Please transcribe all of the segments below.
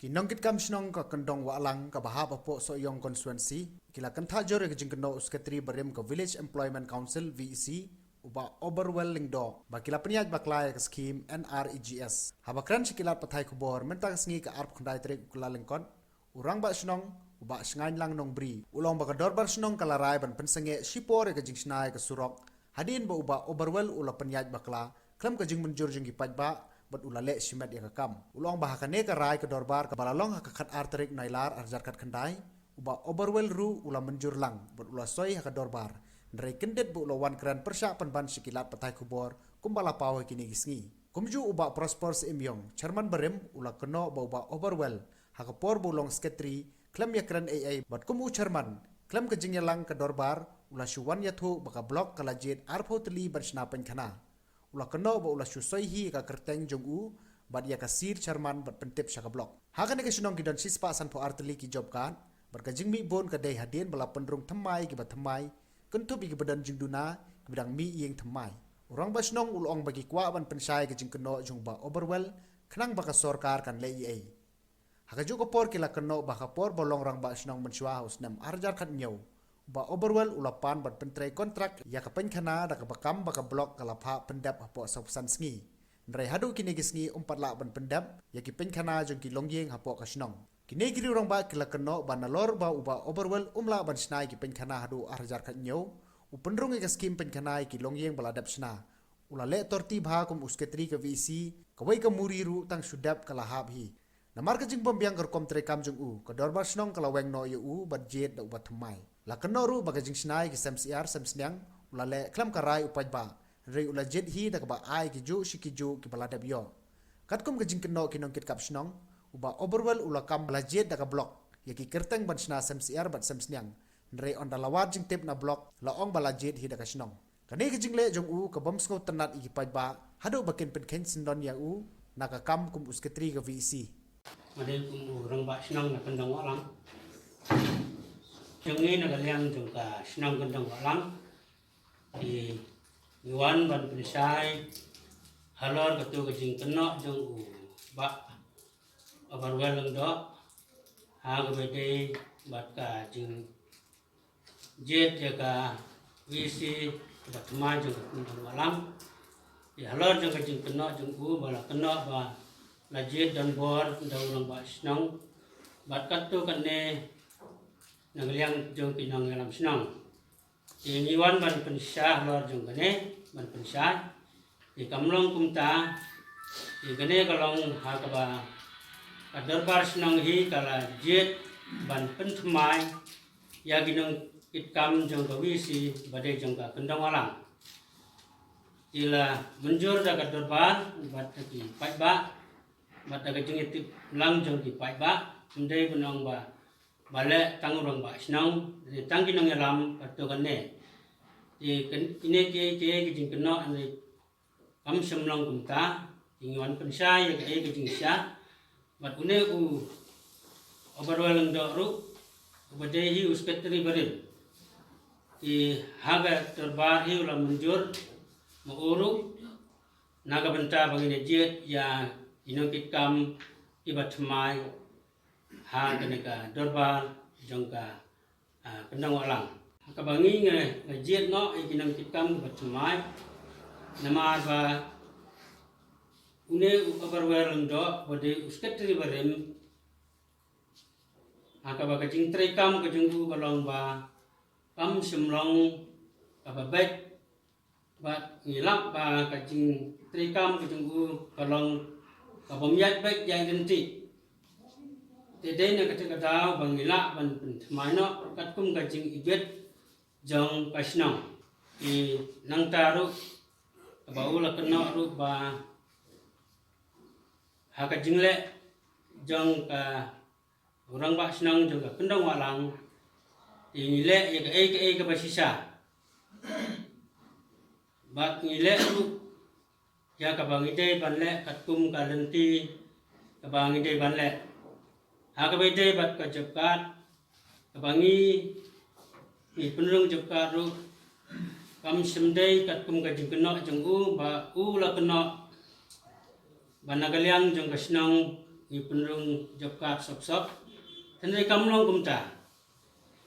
Kinong kit kam snong ka kendong wa lang ka bahap apo so yong constituency kila kan tha jore ke jingkeno secretary barem ka village employment council VEC uba overwhelming do ba kila peniaj baklai ka scheme NREGS habakran sikilat pathai kubor mentang sngi ka arp khandai trek kula lengkon urang ba snong uba sngain lang nong bri ulong ba ka dorbar snong kala rai ban pensenge sipore ka jingsnai ka surok hadin ba uba overwhelm ula peniaj bakla klam ka jing menjur jing pajba bat ulale simet ya kam ulong bahakane ka rai ka dorbar ka balalong ka khat arterik nailar arjar kat khandai uba overwhelm ru ula menjur lang bat ula soi ka dorbar ndrei kendet bu lawan kran persya panban sikilat patai kubor kumbala pawe kini gisngi kumju uba prospers imyong chairman barem ula keno ba uba overwhelm ha ka por bulong sketri klem ya kran ai bat kumu chairman klem ka jingyalang ka dorbar ula shuwan ya thu baka blok kala jet arphotli barsna pen khana ula keno ba ula susoi hi ka kerteng jongu bad ya kasir chairman bat pentep syaka blok hakane ke sunong kidon sispa san po arteli ki job kan berka jingmi bon ka dei hadien bala pendrung thamai ki bat thamai kentu bi ki badan jingduna ki bidang mi yeng thamai urang ba sunong ulong bagi kwa ban pensai ke jingkeno jungba overwhelm khnang ba ka sarkar kan lei ai haka ju ko por kila keno ba ka por bolong rang ba sunong menshwa haus nam arjar khat nyau ba overwhelm ulapan bat pentrei kontrak ya ka penkhana da ka bakam ba ka blok kala pha pendap hapo sapsan sngi ndrai hadu kini gisngi la ban pendap ya ki penkhana jong ki longyeng hapo ka snong kini giri rong ba kila keno ba nalor ba uba overwhelm la ban snai ki penkhana hadu arjar khat nyau upendrung ka skim penkhana ki longyeng baladap sna ulale torti bha kum usketri ka VC ka wai ka muriru tang sudap kala hab hi namar ka jing bombyang ka kom tre kam jong u ka dorbar snong kala weng no yu budget da ubat thmai la kenoru baga jing snai ki samsiar samsnyang ulale klam karai upajba rei ula jet hi da ba ai ki ju sikiju ki balada bio katkum ka jing keno kinong kit kap snong uba overwhelm ula kam bala jet da ka blok ya ki kerteng ban sna samsiar bat samsnyang rei on dalawat jing tip na blok la ong bala jet hi da ka snong kane ki jing le jong u ka bom sko tanat i pajba hadu bakin pen ken sindon ya u naka kam kum usketri ka VC Madai kum rang ba snong na kendang walang Jungi na galyang jung ka sinang gandang walang di yuan ban penisai halor katu ka jing keno jung u ba overwhelm lang do ha ka bede bat ka jing jet ya ka VC bat ma jung ka gandang walang di halor jung ka jing keno jung u bala keno ba la jet dan bor daw lang ba sinang bat katu kane nagaliang jong pinang ngalam sinang iniwan ban pensah lor jong kane ban pensah di kamlong kumta di kane kalong hakaba kadarbar sinang hi kala jet ban penthmai ya ginong itkam jong kawisi badai jong ka kendang walang ila menjur da kadarbar bat ki paiba bat da jong itip lang jong ki paiba mendai benong ba balik tangurang ba sinang tangki nang yalam atau kene di ini ke kijing kena ane kam semlang kumta ingwan pensai ke kijing sya bat une u overwhelming do ru badai hi usketri baril di haga terbar hi ulam menjur muuruk naga benta bangine jet ya inokit kam ibat mai ha keneka dorbar jongka kendang walang kabangi ngejet no ikinang kitam batmai nama ba une overwhelm do bode usketri barem akabaga jing trekam ke junggu balong ba kam semlong kababek ba ngilak ba kajing trekam ke junggu balong kabomyat bek yang genti Tedai na kata kata bangila ban mana katkum kajing ibet jong kasnang I nang taru baula kena ru ba hakajing le jong ka orang ba senang jong ka kendang walang ini le ya ke basisa bat ngile ru ya ka bangide ban le katkum ka lenti ka bangide ban le Hakabete bat ka jabkat kabangi I penrung jabkat ru kam semdai kat kum ka jengkena jenggu ba u la kena banagaliang jeng kasnang ngi penrung job card sop thân đây cầm long cầm trả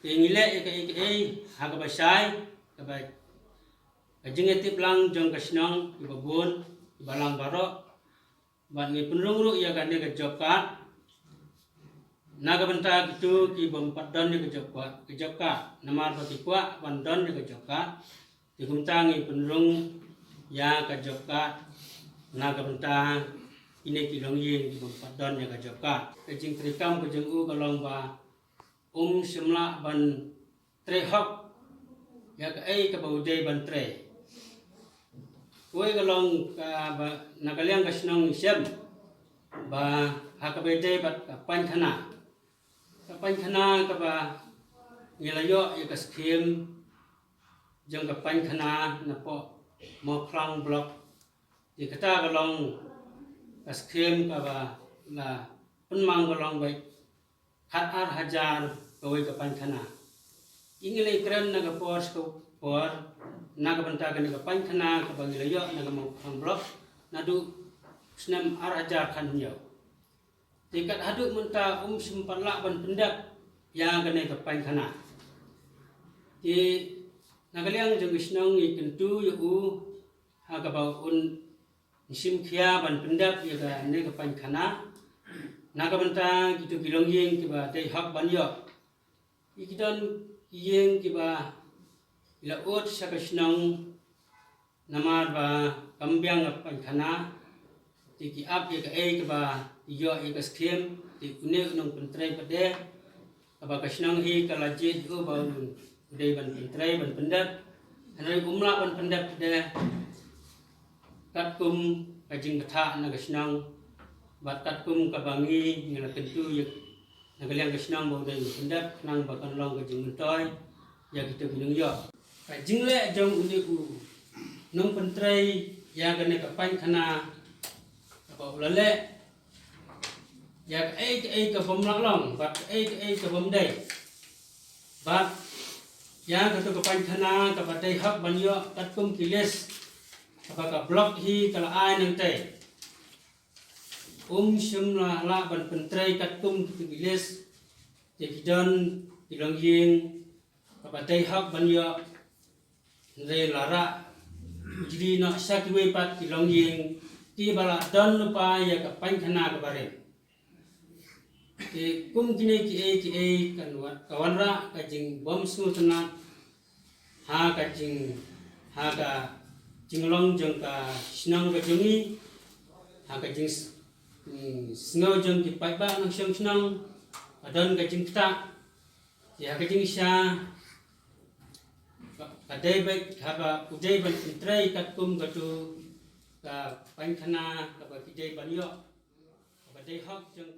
thì nghĩ lệ cái ha cái sai cái jeng tip lang jong cái sinong cái babun cái balang baro ban ngi penrung ru ya kan cái job card naga benta gitu ki bampat don ni ke job card namar pati kwa ban don ni ke job card ti kumta ngi penrung ya ke job card naga benta ini ki long yin ki bampat don ya ke job card ke jing trikam ke jeng u kalong ba semla ban tre hok ya ke ai ke bau dei ban tre koi kalong ka ba nagaliang ka sinong sem ba hakabete bat pan khana kapan khana ka ba ngilayo ya ka skim jeng kapan khana na po mo klang block di kata kalong ka skim ka ba la penmang kalong bai hat ar hajar koi kapan khana ingilai kren na ka pos ko por na ka banta ka ni kapan khana ka ba ngilayo na ka mo klang block na du senam ar hajar khan nyo tikat haduk menta semparlak ban pendak yang kena kapan khana ti nagaliang jeng isnong i kentu yu ha ka ba un sim khia ban pendak ya ka ne kapan khana na ka benta gitu kilong yeng ki ba dei hak ban yo ikidon yeng ki ba ila ot sa ka isnong namar ba kambyang kapan khana ti ki ap ya ka ai ka ba yo ya ka skim ti une nong pentrai pade aba ka sinang hi ka lajit u ba dei ban pentrai ban pendak anai umla ban pendak de kat kum ka jing katha na ka sinang bat kat kum ka bangi ngala kentu ya na ka liang ka sinang ba dei pendak nang ba kan long ka jing mentoi ya kita binung yo ka jing le jong uni u nong pentrai ya ka ne ka pan khana ba ulale ya ai ka bom lak long bat ai ka bom dei bat ya ka to ka pan khana ka ba dei hak ban yo kat kum kiles apa ka block hi kala ai nang te semla la ban pentrai kat kum kiles te kidon kilong yeng ka ba dei hak ban yo re lara jadi nak sakwe pat kilong yeng ti bala don lupa ya ka pan khana ka bare ke kum kini ki kan kawan ra ka jing bom su tena ha ka jing long jong ka sinang ka jungi ha ka jing sngo jong ki pai ba nang siang sinang adon ka jing ta ya ka jing sha ka dei ba ha ba udai ban trai ka kum ka tu ka pan khana ka ba ki dei ban yo ka dei hok jong